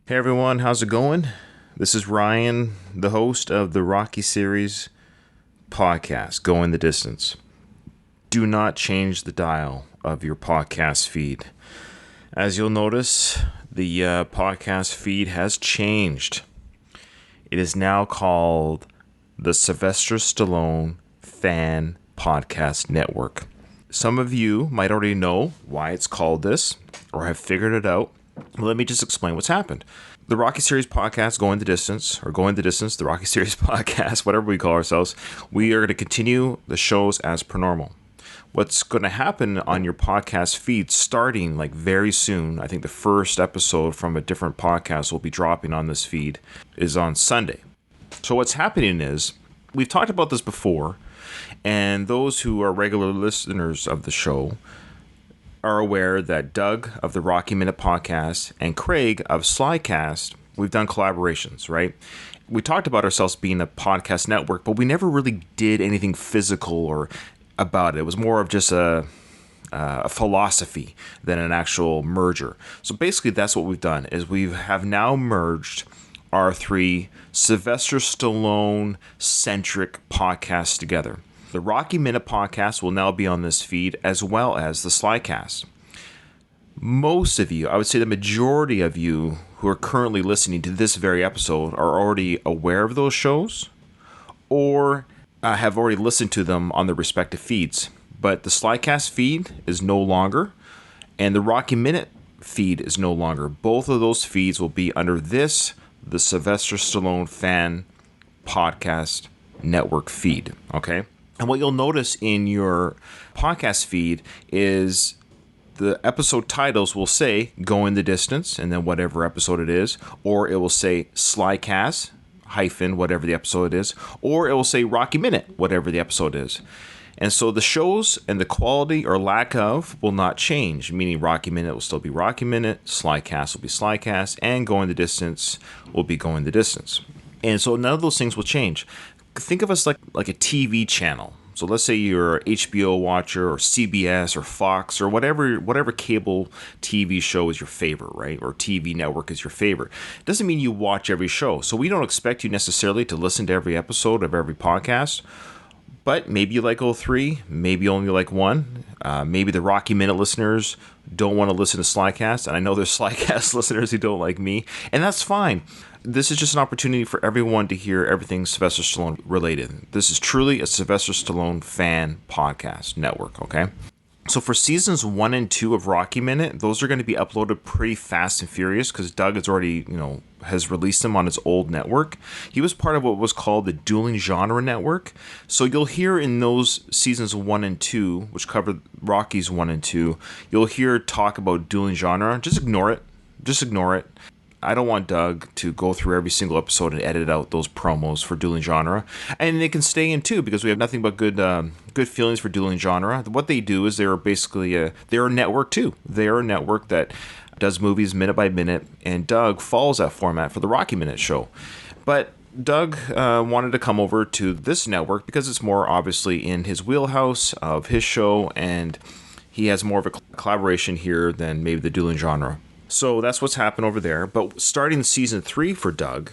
Hey everyone, how's it going? This is Ryan, the host of the Rocky Series podcast, Going the Distance. Do not change the dial of your podcast feed. As you'll notice, the podcast feed has changed. It is now called the Sylvester Stallone Fan Podcast Network. Some of you might already know why it's called this or have figured it out. Well, let me just explain what's happened. The Rocky Series podcast, Going the Distance, the Rocky Series podcast, whatever we call ourselves, we are going to continue the shows as per normal. What's going to happen on your podcast feed starting like very soon, I think the first episode from a different podcast will be dropping on this feed, is on Sunday. So what's happening is, we've talked about this before, and those who are regular listeners of the show are aware that Doug of the Rocky Minute podcast and Craig of Slycast, we've done collaborations, right? We talked about ourselves being a podcast network, but we never really did anything physical or about it. It was more of just a philosophy than an actual merger. So basically that's what we've done, is we have now merged our three Sylvester Stallone centric podcasts together. The Rocky Minute podcast will now be on this feed, as well as the Slycast. Most of you, I would say the majority of you who are currently listening to this very episode, are already aware of those shows or have already listened to them on their respective feeds. But the Slycast feed is no longer, and the Rocky Minute feed is no longer. Both of those feeds will be under this, the Sylvester Stallone Fan Podcast Network feed, okay? And what you'll notice in your podcast feed is the episode titles will say Going the Distance and then whatever episode it is, or it will say Slycast hyphen whatever the episode is, or it will say Rocky Minute, whatever the episode is. And so the shows and the quality or lack of will not change, meaning Rocky Minute will still be Rocky Minute, Slycast will be Slycast, and Going the Distance will be Going the Distance. And so none of those things will change. Think of us like a TV channel. So let's say you're an HBO watcher or CBS or Fox or whatever cable TV show is your favorite, right? Or TV network is your favorite. It doesn't mean you watch every show. So we don't expect you necessarily to listen to every episode of every podcast. But maybe you like all three, maybe you only like one. Maybe the Rocky Minute listeners don't want to listen to Slycast, and I know there's Slycast listeners who don't like me, and that's fine. This is just an opportunity for everyone to hear everything Sylvester Stallone related. This is truly a Sylvester Stallone fan podcast network, okay? So for seasons 1 and 2 of Rocky Minute, those are going to be uploaded pretty fast and furious because Doug has already, has released them on his old network. He was part of what was called the Dueling Genre Network. So you'll hear in those seasons 1 and 2, which cover Rockies 1 and 2, you'll hear talk about dueling genre. Just ignore it. Just ignore it. I don't want Doug to go through every single episode and edit out those promos for Dueling Genre. And they can stay in too, because we have nothing but good feelings for Dueling Genre. What they do is they're basically they're a network too. They're a network that does movies minute by minute, and Doug follows that format for the Rocky Minute show. But Doug wanted to come over to this network because it's more obviously in his wheelhouse of his show, and he has more of a collaboration here than maybe the Dueling Genre. So that's what's happened over there. But starting season 3 for Doug,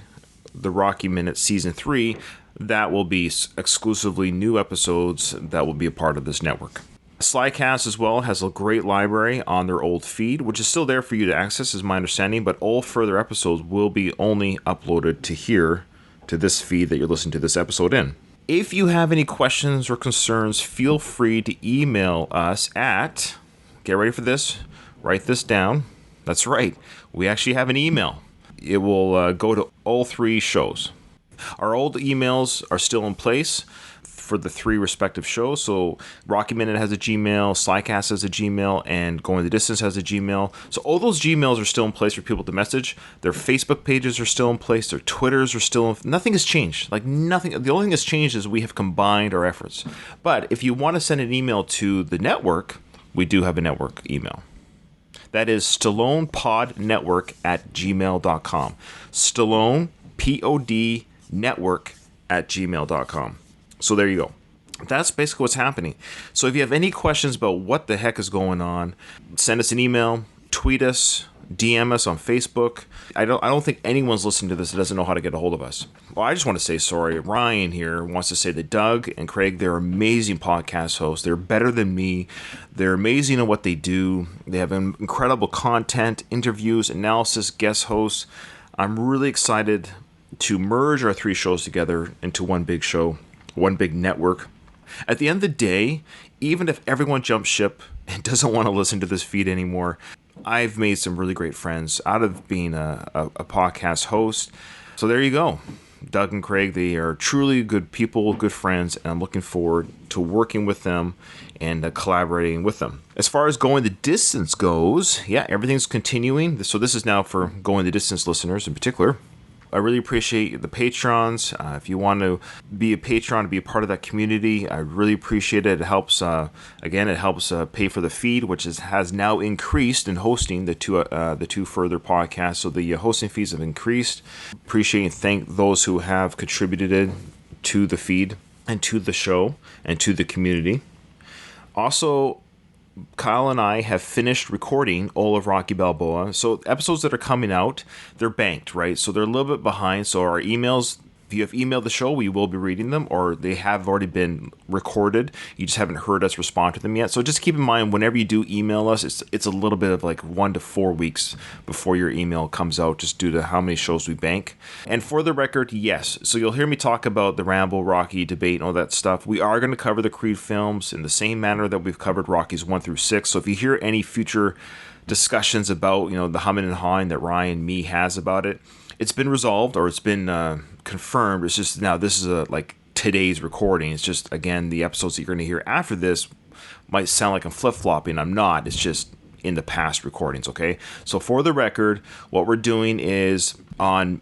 the Rocky Minute season 3, that will be exclusively new episodes that will be a part of this network. Slycast as well has a great library on their old feed, which is still there for you to access, is my understanding, but all further episodes will be only uploaded to here, to this feed that you're listening to this episode in. If you have any questions or concerns, feel free to email us at, get ready for this, write this down. That's right. We actually have an email. It will go to all three shows. Our old emails are still in place for the three respective shows. So Rocky Minute has a Gmail, Slycast has a Gmail, and Going the Distance has a Gmail. So all those Gmails are still in place for people to message. Their Facebook pages are still in place. Their Twitters are still in. Nothing has changed. Like nothing. The only thing that's changed is we have combined our efforts. But if you want to send an email to the network, we do have a network email. That is StallonePodNetwork@gmail.com. Stallone, P-O-D, network@gmail.com. So there you go. That's basically what's happening. So if you have any questions about what the heck is going on, send us an email, tweet us, DM us on Facebook. I don't think anyone's listening to this that doesn't know how to get a hold of us. Well, I just want to say sorry. Ryan here wants to say that Doug and Craig, they're amazing podcast hosts. They're better than me. They're amazing at what they do. They have incredible content, interviews, analysis, guest hosts. I'm really excited to merge our 3 shows together into one big show, one big network. At the end of the day, even if everyone jumps ship and doesn't want to listen to this feed anymore, I've made some really great friends out of being a podcast host. So there you go. Doug and Craig, they are truly good people, good friends, and I'm looking forward to working with them and collaborating with them. As far as Going the Distance goes, yeah, everything's continuing. So this is now for Going the Distance listeners in particular. I really appreciate the patrons. If you want to be a patron, to be a part of that community, I really appreciate it. It helps, pay for the feed, which has now increased in hosting the two further podcasts. So the hosting fees have increased. Appreciate and thank those who have contributed to the feed and to the show and to the community. Also, Kyle and I have finished recording all of Rocky Balboa. So episodes that are coming out, they're banked, right? So they're a little bit behind. So our emails, if you have emailed the show, we will be reading them, or they have already been recorded. You just haven't heard us respond to them yet. So just keep in mind, whenever you do email us, it's a little bit of like 1 to 4 weeks before your email comes out, just due to how many shows we bank. And for the record, yes. So you'll hear me talk about the Rambo, Rocky debate and all that stuff. We are going to cover the Creed films in the same manner that we've covered Rockies 1 through 6. So if you hear any future discussions about, the humming and hawing that Ryan me has about it, it's been resolved, or it's been confirmed. It's just now this is like today's recording. It's just, again, the episodes that you're going to hear after this might sound like I'm flip-flopping. I'm not. It's just in the past recordings, okay? So for the record, what we're doing is on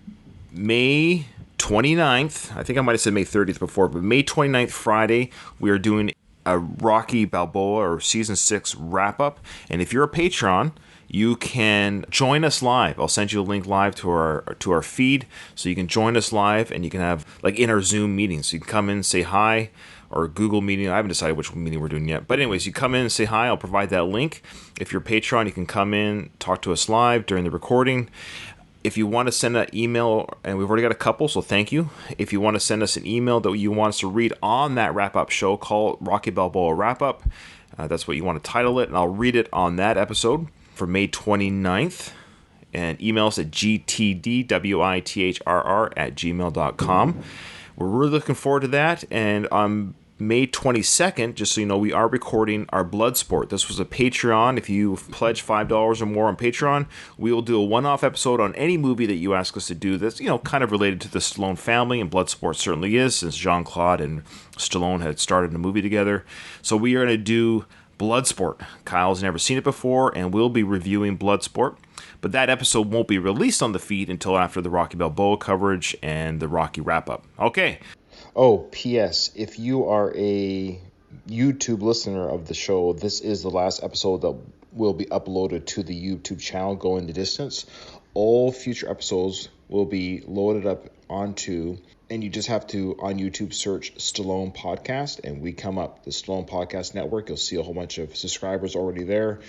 May 29th, I think I might have said May 30th before, but May 29th, Friday, we are doing a Rocky Balboa or Season 6 wrap-up. And if you're a patron, you can join us live. I'll send you a link live to our feed, so you can join us live, and you can have, like, in our Zoom meetings. So you can come in, say hi, or Google meeting. I haven't decided which meeting we're doing yet. But anyways, you come in and say hi. I'll provide that link. If you're a patron, you can come in, talk to us live during the recording. If you want to send an email, and we've already got a couple, so thank you. If you want to send us an email that you want us to read on that wrap-up show, call it Rocky Balboa Wrap-Up. That's what you want to title it, and I'll read it on that episode for May 29th, and email us at gtdwithrr@gmail.com. We're really looking forward to that, and on May 22nd, just so you know, we are recording our Bloodsport. This was a Patreon. If you pledge $5 or more on Patreon, we will do a one-off episode on any movie that you ask us to do that's, kind of related to the Stallone family, and Bloodsport certainly is, since Jean-Claude and Stallone had started a movie together. So we are going to do Bloodsport. Kyle's never seen it before, and we'll be reviewing Bloodsport. But that episode won't be released on the feed until after the Rocky Balboa coverage and the Rocky wrap-up. Okay. Oh, P.S. If you are a YouTube listener of the show, this is the last episode that will be uploaded to the YouTube channel, Going the Distance. All future episodes will be loaded up onto, and you just have to, on YouTube, search Stallone Podcast, and we come up, the Stallone Podcast Network. You'll see a whole bunch of subscribers already there.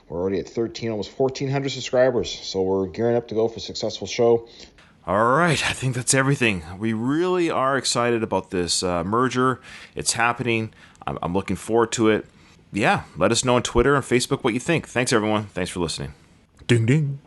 We're already at 13, almost 1,400 subscribers, so we're gearing up to go for a successful show. All right, I think that's everything. We really are excited about this merger. It's happening. I'm looking forward to it. Yeah, let us know on Twitter and Facebook what you think. Thanks, everyone. Thanks for listening. Ding, ding.